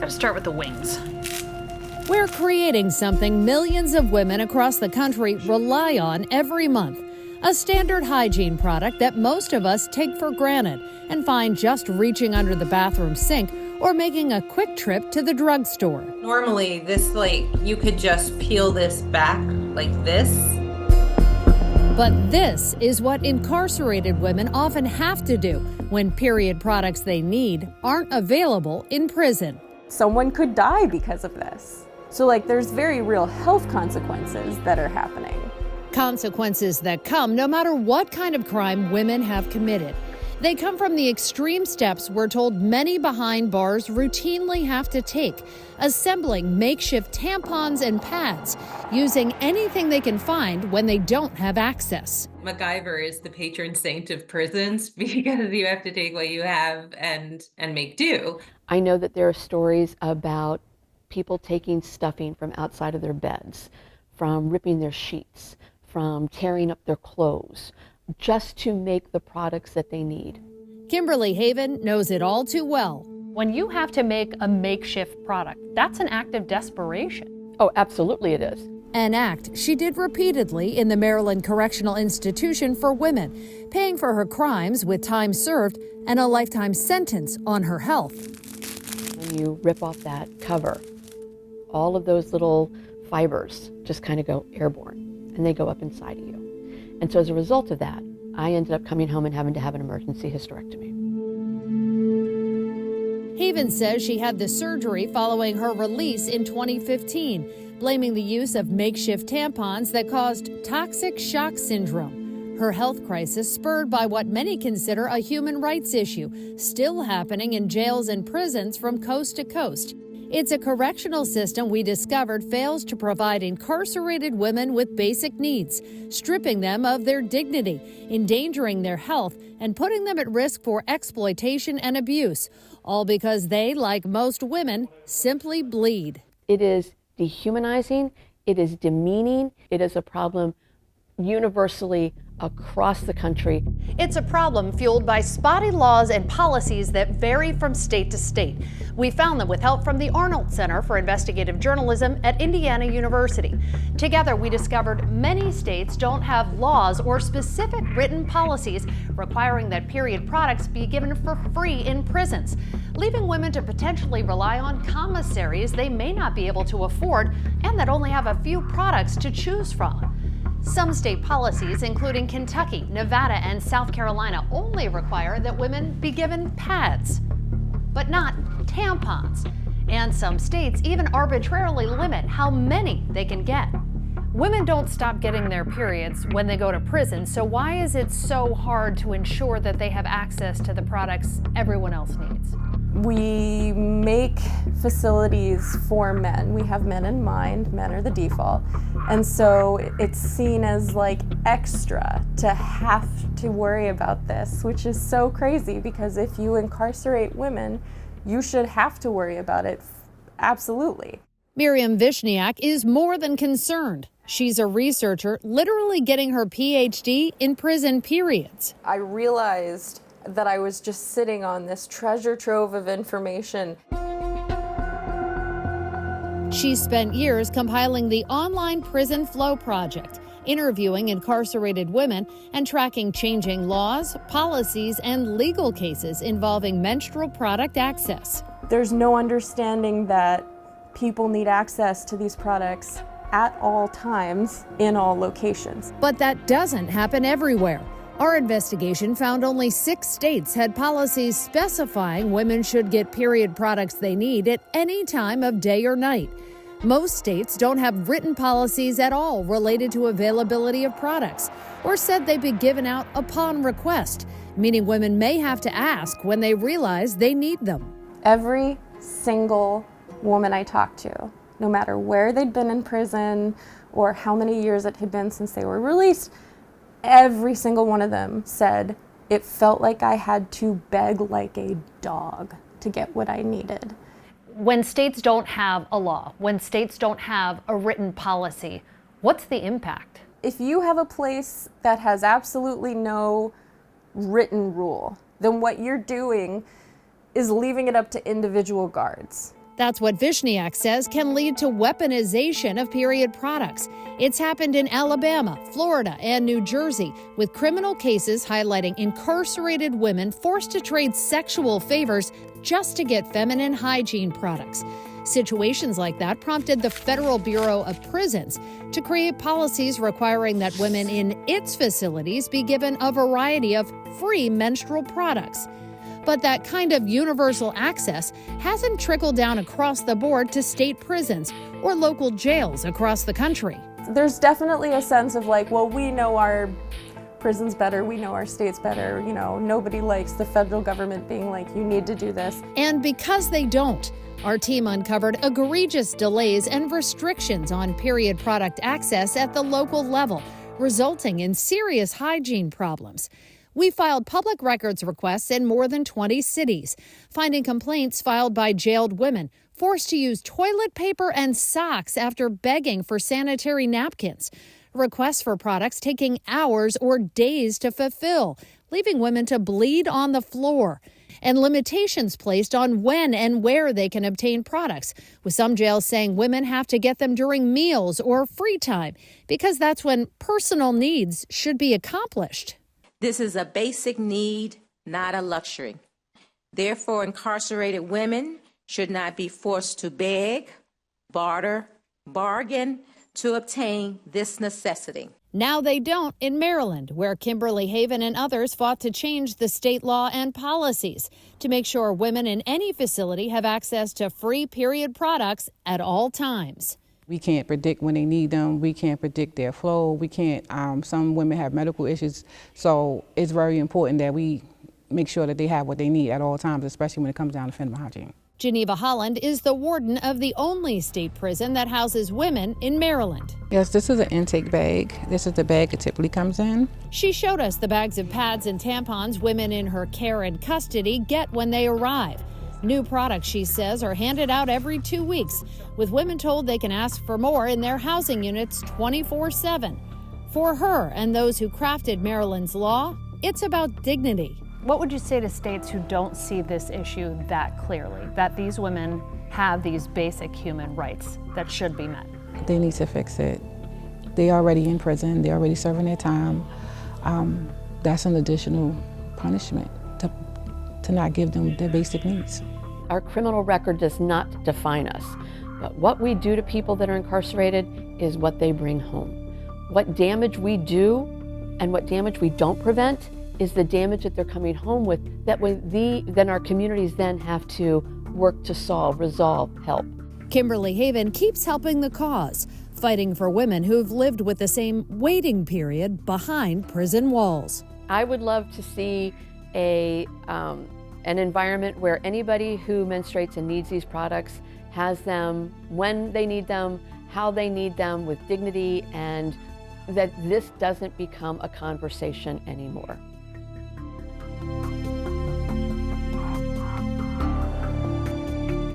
Gotta start with the wings. We're creating something millions of women across the country rely on every month. A standard hygiene product that most of us take for granted and find just reaching under the bathroom sink or making a quick trip to the drugstore. Normally, you could just peel this back like this. But this is what incarcerated women often have to do when period products they need aren't available in prison. Someone could die because of this. So there's very real health consequences that are happening. Consequences that come no matter what kind of crime women have committed. They come from the extreme steps we're told many behind bars routinely have to take, assembling makeshift tampons and pads, using anything they can find when they don't have access. MacGyver is the patron saint of prisons because you have to take what you have and make do. I know that there are stories about people taking stuffing from outside of their beds, from ripping their sheets, from tearing up their clothes, just to make the products that they need. Kimberly Haven knows it all too well. When you have to make a makeshift product, that's an act of desperation. Oh, absolutely it is. An act she did repeatedly in the Maryland Correctional Institution for Women, paying for her crimes with time served and a lifetime sentence on her health. When you rip off that cover, all of those little fibers just kind of go airborne and they go up inside of you. And so as a result of that, I ended up coming home and having to have an emergency hysterectomy. Haven says she had the surgery following her release in 2015, blaming the use of makeshift tampons that caused toxic shock syndrome. Her health crisis spurred by what many consider a human rights issue, still happening in jails and prisons from coast to coast. It's a correctional system we discovered fails to provide incarcerated women with basic needs, stripping them of their dignity, endangering their health, and putting them at risk for exploitation and abuse, all because they, like most women, simply bleed. It is dehumanizing, it is demeaning, it is a problem universally across the country. It's a problem fueled by spotty laws and policies that vary from state to state. We found them with help from the Arnold Center for Investigative Journalism at Indiana University. Together, we discovered many states don't have laws or specific written policies requiring that period products be given for free in prisons, leaving women to potentially rely on commissaries they may not be able to afford and that only have a few products to choose from. Some state policies, including Kentucky, Nevada, and South Carolina, only require that women be given pads, but not tampons. And some states even arbitrarily limit how many they can get. Women don't stop getting their periods when they go to prison, so why is it so hard to ensure that they have access to the products everyone else needs? We make facilities for men. We have men in mind. Men are the default. And so it's seen as extra to have to worry about this, which is so crazy because if you incarcerate women, you should have to worry about it. Absolutely. Miriam Vishniak is more than concerned. She's a researcher literally getting her PhD in prison periods. I realized that I was just sitting on this treasure trove of information. She spent years compiling the online Prison Flow Project, interviewing incarcerated women and tracking changing laws, policies, and legal cases involving menstrual product access. There's no understanding that people need access to these products at all times, in all locations. But that doesn't happen everywhere. Our investigation found only 6 states had policies specifying women should get period products they need at any time of day or night. Most states don't have written policies at all related to availability of products, or said they'd be given out upon request, meaning women may have to ask when they realize they need them. Every single woman I talked to, no matter where they'd been in prison or how many years it had been since they were released, every single one of them said it felt like I had to beg like a dog to get what I needed. When states don't have a law, when states don't have a written policy, what's the impact? If you have a place that has absolutely no written rule, then what you're doing is leaving it up to individual guards. That's what Vishniak says can lead to weaponization of period products. It's happened in Alabama, Florida, and New Jersey, with criminal cases highlighting incarcerated women forced to trade sexual favors just to get feminine hygiene products. Situations like that prompted the Federal Bureau of Prisons to create policies requiring that women in its facilities be given a variety of free menstrual products. But that kind of universal access hasn't trickled down across the board to state prisons or local jails across the country. There's definitely a sense of like, well, we know our prisons better, we know our states better, nobody likes the federal government being like, you need to do this. And because they don't, our team uncovered egregious delays and restrictions on period product access at the local level, resulting in serious hygiene problems. We filed public records requests in more than 20 cities, finding complaints filed by jailed women forced to use toilet paper and socks after begging for sanitary napkins. Requests for products taking hours or days to fulfill, leaving women to bleed on the floor. And limitations placed on when and where they can obtain products, with some jails saying women have to get them during meals or free time, because that's when personal needs should be accomplished. This is a basic need, not a luxury. Therefore, incarcerated women should not be forced to beg, barter, bargain to obtain this necessity. Now they don't in Maryland, where Kimberly Haven and others fought to change the state law and policies to make sure women in any facility have access to free period products at all times. We can't predict when they need them. We can't predict their flow. We can't, some women have medical issues. So it's very important that we make sure that they have what they need at all times, especially when it comes down to feminine hygiene. Geneva Holland is the warden of the only state prison that houses women in Maryland. Yes, this is an intake bag. This is the bag it typically comes in. She showed us the bags of pads and tampons women in her care and custody get when they arrive. New products, she says, are handed out every 2 weeks, with women told they can ask for more in their housing units 24/7. For her and those who crafted Maryland's law, it's about dignity. What would you say to states who don't see this issue that clearly, that these women have these basic human rights that should be met? They need to fix it. They're already in prison. They're already serving their time. That's an additional punishment to not give them their basic needs. Our criminal record does not define us, but what we do to people that are incarcerated is what they bring home. What damage we do and what damage we don't prevent is the damage that they're coming home with, that then our communities then have to work to solve, resolve, help. Kimberly Haven keeps helping the cause, fighting for women who've lived with the same waiting period behind prison walls. I would love to see an environment where anybody who menstruates and needs these products has them when they need them, how they need them, with dignity, and that this doesn't become a conversation anymore.